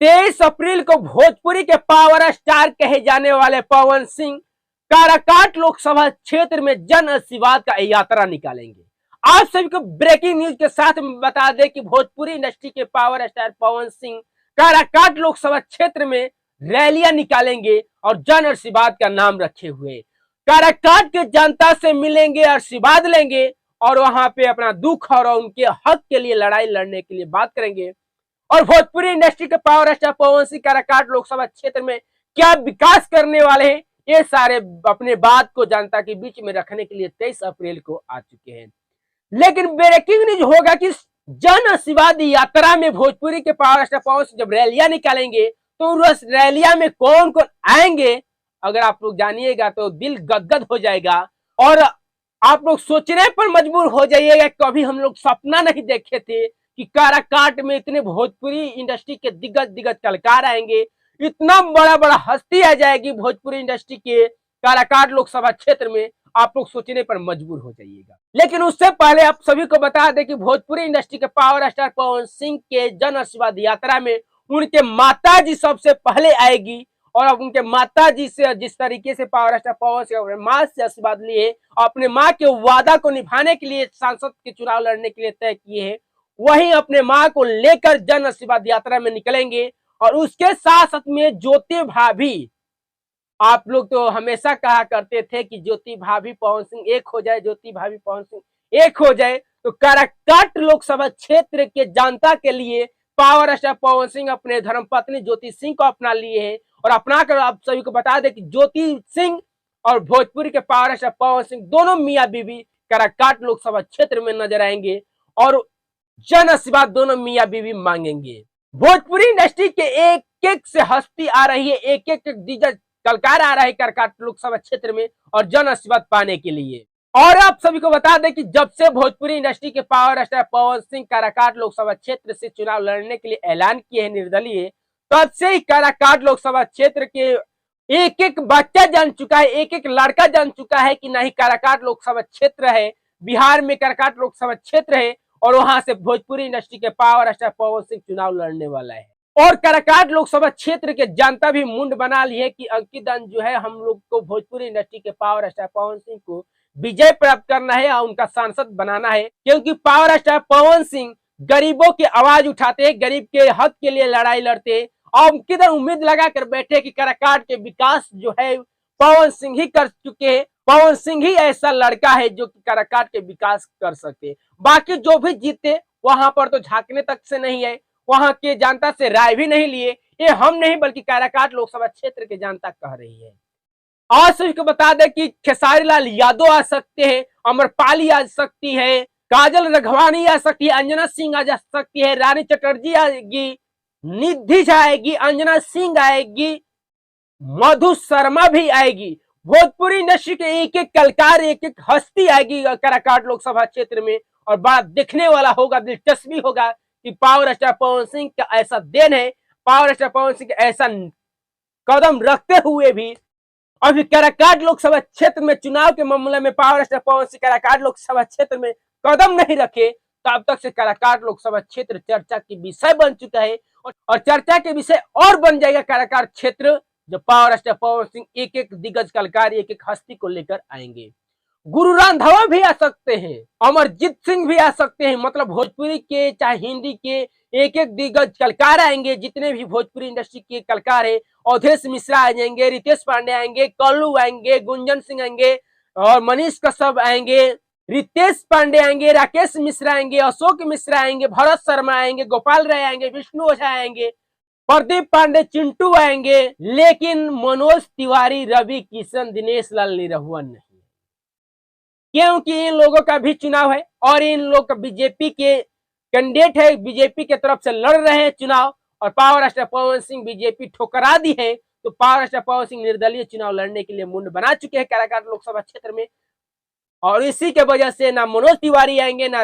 23 अप्रैल को भोजपुरी के power star कहे जाने वाले पवन सिंह काराकाट लोकसभा क्षेत्र में जन आशीर्वाद का यात्रा निकालेंगे। आप सभी को ब्रेकिंग न्यूज के साथ बता दें कि भोजपुरी इंडस्ट्री के पावर स्टार पवन सिंह काराकाट लोकसभा क्षेत्र में रैलियां निकालेंगे और जन आशीर्वाद का नाम रखे हुए काराकाट के जनता से मिलेंगे, आशीर्वाद लेंगे और वहां पे अपना दुख और उनके हक के लिए लड़ाई लड़ने के लिए बात करेंगे। और भोजपुरी इंडस्ट्री के पावर स्टार पवन सिंह काराकाट लोकसभा क्षेत्र में क्या विकास करने वाले हैं, ये सारे अपने बात को जनता के बीच में रखने के लिए 23 अप्रैल को आ चुके हैं। लेकिन ब्रेकिंग न्यूज होगा कि जन आशीर्वाद यात्रा में भोजपुरी के पावर स्टार पवन सिंह जब रैलियां निकालेंगे तो उस रैलिया में कौन कौन आएंगे, अगर आप लोग जानिएगा तो दिल गदगद हो जाएगा और आप लोग सोचने पर मजबूर हो जाइएगा। कभी हम लोग सपना नहीं देखे थे कि काराकाट में इतने भोजपुरी इंडस्ट्री के दिग्गज कलाकार आएंगे, इतना बड़ा बड़ा हस्ती आ जाएगी भोजपुरी इंडस्ट्री के काराकाट लोकसभा क्षेत्र में। आप लोग सोचने पर मजबूर हो जाइएगा। लेकिन उससे पहले आप सभी को बता दें कि भोजपुरी इंडस्ट्री के पावर स्टार पवन सिंह के जन आशीर्वाद यात्रा में उनके माता जी सबसे पहले आएगी और अब उनके माता जी से जिस तरीके से पावर स्टार पवन सिंह अपने माँ से आशीर्वाद लिए, अपने माँ के वादा को निभाने के लिए सांसद के चुनाव लड़ने के लिए तय किए हैं, वहीं अपने माँ को लेकर जन आशीर्वाद यात्रा में निकलेंगे। और उसके साथ साथ में ज्योति भाभी, आप लोग तो हमेशा कहा करते थे कि ज्योति भाभी पवन सिंह एक हो जाए, ज्योति भाभी पवन सिंह एक हो जाए, तो काराकाट लोकसभा क्षेत्र के जनता के लिए पावर स्टार पवन सिंह अपने धर्मपत्नी ज्योति सिंह को अपना लिए हैं। और अपना कर आप सभी को बता दें कि ज्योति सिंह और भोजपुरी के पावर स्टार पवन सिंह दोनों मियां बीवी काराकाट लोकसभा क्षेत्र में नजर आएंगे और जन आशीर्वाद दोनों मियां बीवी मांगेंगे। भोजपुरी इंडस्ट्री के एक एक से हस्ती आ रही है, एक एक दिग्गज कलाकार आ रहा है काराकाट लोकसभा क्षेत्र में और जन आशीर्वाद पाने के लिए। और आप सभी को बता दें कि जब से भोजपुरी इंडस्ट्री के पावर स्टार पवन सिंह काराकाट लोकसभा क्षेत्र से चुनाव लड़ने के लिए ऐलान किए हैं निर्दलीय, तब से ही काराकाट लोकसभा क्षेत्र के एक एक बच्चा जान चुका है, एक एक लड़का जान चुका है कि नहीं काराकाट लोकसभा क्षेत्र है, बिहार में काराकाट लोकसभा क्षेत्र है और वहां से भोजपुरी इंडस्ट्री के पावर स्टार पवन सिंह चुनाव लड़ने वाला है। और काराकाट लोकसभा क्षेत्र के जनता भी मुंड बना ली है कि अंकित जो है हम लोग को भोजपुरी इंडस्ट्री के पावर स्टार पवन सिंह को विजय प्राप्त करना है और उनका सांसद बनाना है, क्योंकि पावर स्टार पवन सिंह गरीबों की आवाज उठाते हैं, गरीब के हक के लिए लड़ाई लड़ते हैं और किधर उम्मीद लगा कर बैठे कि काराकाट के विकास जो है पवन सिंह ही कर चुके हैं, पवन सिंह ही ऐसा लड़का है जो कि काराकाट के विकास कर सकते। बाकी जो भी जीते वहां पर तो झांकने तक से नहीं है, वहां के जनता से राय भी नहीं लिए। ये हम नहीं बल्कि काराकाट लोकसभा क्षेत्र के जनता कह रही है। आज सभी को बता दें कि खेसारी लाल यादव आ सकते हैं, अमरपाली आ सकती है, काजल रघवानी आ सकती है, अंजना सिंह आ जा सकती है, रानी चटर्जी आएगी, निधि आएगी, अंजना सिंह आएगी, मधु शर्मा भी आएगी। भोजपुरी इंडस्ट्री के एक एक कलाकार, एक एक हस्ती आएगी काराकाट लोकसभा क्षेत्र में और बड़ा दिखने वाला होगा, दिलचस्पी होगा कि पावर स्टार पवन सिंह का ऐसा देन है, पावर स्टार पवन सिंह ऐसा कदम रखते हुए भी अभी काराकाट लोकसभा क्षेत्र में चुनाव के मामले में पावर स्टार पवन सिंह काराकाट लोकसभा क्षेत्र में कदम नहीं रखे, तब तक से काराकाट लोकसभा क्षेत्र चर्चा की विषय बन चुका है और चर्चा के विषय और बन जाएगा काराकाट क्षेत्र जब पावर स्टार पवन सिंह एक एक दिग्गज कलाकार, एक एक हस्ती को लेकर आएंगे। गुरु रंधावा भी आ सकते हैं, अमरजीत सिंह भी आ सकते हैं, मतलब भोजपुरी के चाहे हिंदी के एक एक दिग्गज कलाकार आएंगे। जितने भी भोजपुरी इंडस्ट्री के कलाकार है, अवधेश मिश्रा आ जाएंगे, रितेश पांडे आएंगे, कल्लू आएंगे, गुंजन सिंह आएंगे और मनीष कश्यप आएंगे, रितेश पांडे आएंगे, राकेश मिश्रा आएंगे, अशोक मिश्रा आएंगे, भरत शर्मा आएंगे, गोपाल राय आएंगे, विष्णु ओझा आएंगे, प्रदीप पांडे, चिंटू आएंगे, लेकिन मनोज तिवारी, रवि किशन, दिनेश लाल निरहुआ नहीं, क्योंकि इन लोगों का भी चुनाव है और इन लोग का बीजेपी के कैंडिडेट है, बीजेपी के तरफ से लड़ रहे हैं चुनाव और power star Pawan Singh BJP ठुकरा दी है, तो पावर स्टार पवन सिंह निर्दलीय चुनाव लड़ने के लिए मुंड बना चुके हैं काराकाट लोकसभा क्षेत्र में। और इसी के वजह से ना मनोज तिवारी आएंगे, ना